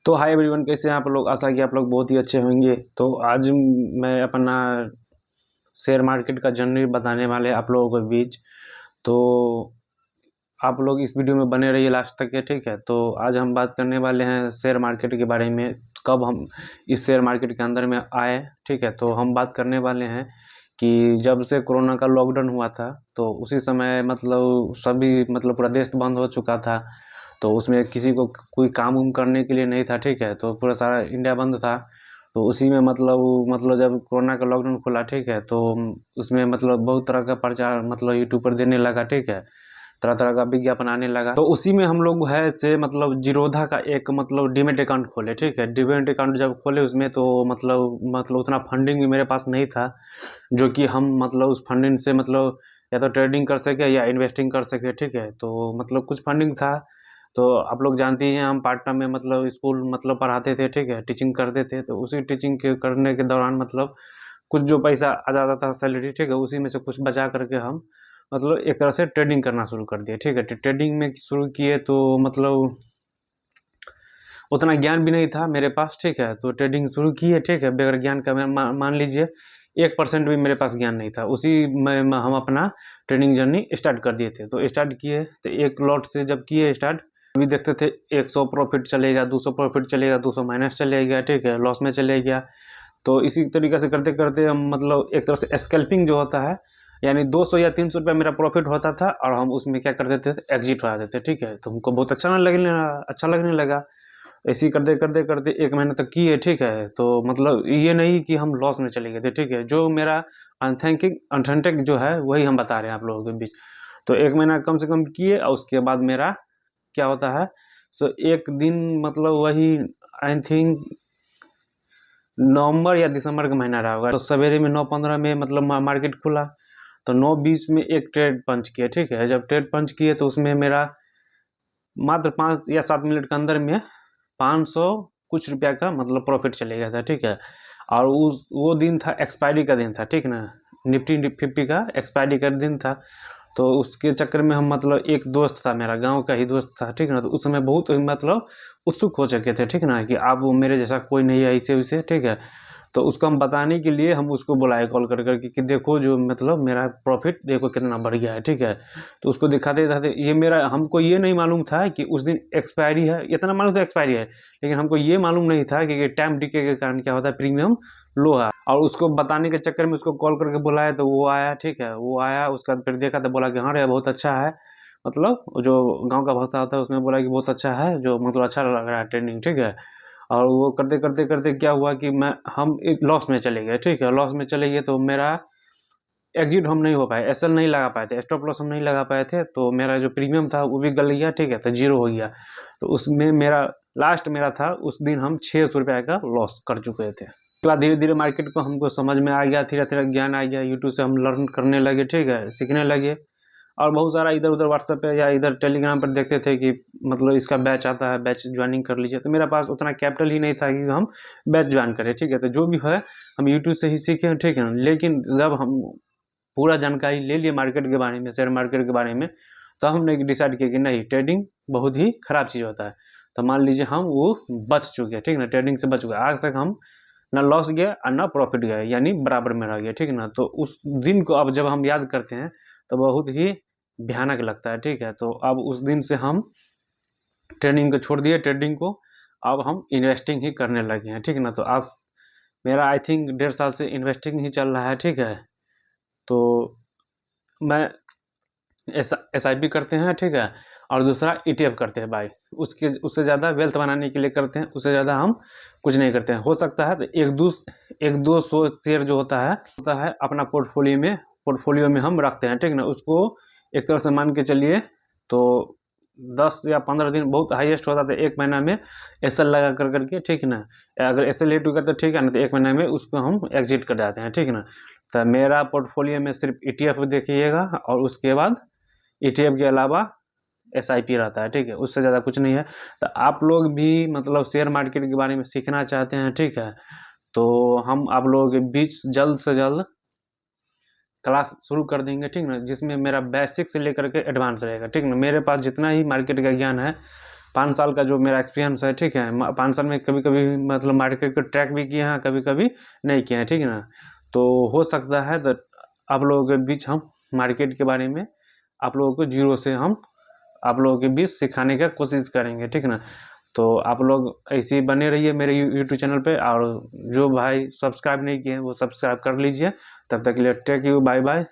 तो hi everyone, कैसे हैं आप लोग। आशा कि आप लोग बहुत ही अच्छे होंगे। तो आज मैं अपना शेयर मार्केट का जर्नी बताने वाले आप लोगों के बीच। तो आप लोग इस वीडियो में बने रहिए लास्ट तक के, ठीक है। तो आज हम बात करने वाले हैं शेयर मार्केट के बारे में, कब हम इस शेयर मार्केट के अंदर में आए, ठीक है। तो हम बात करने वाले हैं कि जब से कोरोना का लॉकडाउन हुआ था तो उसी समय मतलब सभी मतलब पूरा देश बंद हो चुका था। तो उसमें किसी को कोई काम उम करने के लिए नहीं था, ठीक है। तो पूरा सारा इंडिया बंद था। तो उसी में मतलब जब कोरोना का लॉकडाउन खुला, ठीक है, तो उसमें मतलब बहुत तरह का प्रचार मतलब यूट्यूब पर देने लगा, ठीक है। तरह तरह का विज्ञापन आने लगा। तो उसी में हम लोग है से मतलब जीरोधा का एक मतलब डीमेट अकाउंट खोले, ठीक है। डीमेट अकाउंट जब खोले उसमें तो मतलब उतना फंडिंग भी मेरे पास नहीं था जो कि हम मतलब उस फंडिंग से मतलब या तो ट्रेडिंग कर सके या इन्वेस्टिंग कर सके, ठीक है। तो मतलब कुछ फंडिंग था। तो आप लोग जानते ही हैं हम पार्ट टाइम में मतलब स्कूल मतलब पढ़ाते थे, ठीक है, टीचिंग करते थे। तो उसी टीचिंग के करने के दौरान मतलब कुछ जो पैसा आ जाता था सैलरी, ठीक है, उसी में से कुछ बचा करके हम मतलब एक तरह से ट्रेडिंग करना शुरू कर दिए, ठीक है। ट्रेडिंग में शुरू किए तो मतलब उतना ज्ञान भी नहीं था मेरे पास, ठीक है। तो ट्रेडिंग शुरू किए, ठीक है, बगैर ज्ञान का। मैं मान लीजिए 1% भी मेरे पास ज्ञान नहीं था। उसी में हम अपना ट्रेडिंग जर्नी स्टार्ट कर दिए थे। तो स्टार्ट किए तो एक लॉट से जब किए स्टार्ट, अभी देखते थे 100 प्रॉफिट चलेगा, 200 प्रॉफिट चलेगा, 200 माइनस चलेगा, ठीक है, लॉस में चले गया। तो इसी तरीके से करते करते हम मतलब एक तरह से स्कैल्पिंग जो होता है, यानी 200 या 300 रुपया मेरा प्रॉफिट होता था और हम उसमें क्या करते थे, एग्जिट हो जाते थे, ठीक है। तो हमको बहुत अच्छा लगने लगा। ऐसे ही करते करते करते 1 महीने तक किए, ठीक है। तो मतलब ये नहीं कि हम लॉस में चले गए थे, ठीक है। जो मेरा अनथेंटिक जो है वही हम बता रहे हैं आप लोगों के बीच। तो 1 महीना कम से कम किए और उसके बाद मेरा क्या होता है, सो एक दिन मतलब वही आई थिंक नवंबर या दिसंबर का महीना रहा होगा। तो सवेरे में 9:15 में मतलब मार्केट खुला। तो 9:20 में एक ट्रेड पंच किया, ठीक है। जब ट्रेड पंच किए तो उसमें मेरा मात्र 5 या 7 मिनट के अंदर में 500 कुछ रुपया का मतलब प्रॉफिट चले गया था, ठीक है। और उस वो दिन था एक्सपायरी का दिन था, ठीक ना। निफ्टी 50 का एक्सपायरी का दिन था। तो उसके चक्कर में हम मतलब एक दोस्त था, मेरा गांव का ही दोस्त था, ठीक ना। तो उस समय बहुत मतलब उत्सुक हो चुके थे, ठीक ना, कि अब मेरे जैसा कोई नहीं है ऐसे वैसे, ठीक है। तो उसको हम बताने के लिए हम उसको बुलाए कॉल कर करके कि देखो जो मतलब मेरा प्रॉफिट देखो कितना बढ़ गया है, ठीक है। तो उसको दिखाते दिखाते ये मेरा, हमको ये नहीं मालूम था कि उस दिन एक्सपायरी है, इतना मालूम था एक्सपायरी है, लेकिन हमको ये मालूम नहीं था कि टाइम डिके के कारण क्या होता है, प्रीमियम लो है। और उसको बताने के चक्कर में उसको कॉल करके बुलाया तो वो आया, ठीक है। वो आया, उसका फिर देखा तो बोला कि हाँ रे बहुत अच्छा है, मतलब जो गांव का भाषा होता है उसमें बोला कि बहुत अच्छा है, जो मतलब अच्छा लग रहा है ट्रेनिंग, ठीक है। और वो करते करते करते क्या हुआ कि हम एक लॉस में चले गए, ठीक है। लॉस में चले गए तो मेरा एग्जिट हम नहीं हो पाए, एसएल नहीं लगा पाए थे, स्टॉप लॉस हम नहीं लगा पाए थे। तो मेरा जो प्रीमियम था वो भी गल गया, ठीक है, तो जीरो हो गया। तो उसमें मेरा लास्ट मेरा था उस दिन हम 600 रुपये का लॉस कर चुके थे। उसके बाद धीरे धीरे मार्केट को हमको समझ में आ गया, धीरे धीरे ज्ञान आ गया, यूट्यूब से हम लर्न करने लगे, ठीक है, सीखने लगे। और बहुत सारा इधर उधर व्हाट्सएप पे या इधर टेलीग्राम पर देखते थे कि मतलब इसका बैच आता है, बैच ज्वाइनिंग कर लीजिए। तो मेरा पास उतना कैपिटल ही नहीं था कि हम बैच ज्वाइन करें, ठीक है। तो जो भी है हम यूट्यूब से ही सीखे, ठीक है। लेकिन जब हम पूरा जानकारी ले लिए मार्केट के बारे में, शेयर मार्केट के बारे में, तो हमने डिसाइड किया कि नहीं, ट्रेडिंग बहुत ही खराब चीज़ होता है। तो मान लीजिए हम वो बच चुके हैं, ठीक है ना, ट्रेडिंग से बच गए। आज तक हम ना लॉस गया और ना प्रॉफिट गया, यानी बराबर में रह गया, ठीक है ना। तो उस दिन को अब जब हम याद करते हैं तो बहुत ही भयानक लगता है, ठीक है। तो अब उस दिन से हम ट्रेडिंग को छोड़ दिए, ट्रेडिंग को अब हम इन्वेस्टिंग ही करने लगे हैं, ठीक है ना। तो आज मेरा आई थिंक 1.5 साल से इन्वेस्टिंग ही चल रहा है, ठीक है। तो मैं एस आई पी करते हैं, ठीक है। और दूसरा ETF करते हैं बाई। उसके उससे ज़्यादा वेल्थ बनाने के लिए करते हैं, उससे ज़्यादा हम कुछ नहीं करते हैं। हो सकता है तो एक दो सौ शेयर जो होता है अपना पोर्टफोलियो में हम रखते हैं, ठीक ना। उसको एक तरह से मान के चलिए तो 10 या 15 दिन बहुत हाईएस्ट होता था, 1 महीना में एसएल लगा कर करके, ठीक ना। अगर एसएल हिट हुआ तो ठीक है ना, तो 1 महीने में उसको हम एग्जिट कर जाते हैं, ठीक ना। तो मेरा पोर्टफोलियो में सिर्फ ETF देखिएगा और उसके बाद ETF के अलावा SIP रहता है, ठीक है, उससे ज़्यादा कुछ नहीं है। तो आप लोग भी मतलब शेयर मार्केट के बारे में सीखना चाहते हैं, ठीक है, तो हम आप लोगों के बीच जल्द से जल्द क्लास शुरू कर देंगे, ठीक ना, जिसमें मेरा बेसिक से लेकर के एडवांस रहेगा, ठीक ना। मेरे पास जितना ही मार्केट का ज्ञान है 5 साल का जो मेरा एक्सपीरियंस है, ठीक है। 5 साल में कभी कभी मतलब मार्केट को ट्रैक भी किए हैं, कभी कभी नहीं किए हैं, ठीक है ना। तो हो सकता है तो आप लोगों के बीच हम मार्केट के बारे में आप लोगों को जीरो से हम आप लोगों के बीच सिखाने का कोशिश करेंगे, ठीक है ना। तो आप लोग ऐसे ही बने रहिए मेरे यूट्यूब चैनल पे, और जो भाई सब्सक्राइब नहीं किए हैं वो सब्सक्राइब कर लीजिए। तब तक के लिए टेक यू, बाय बाय।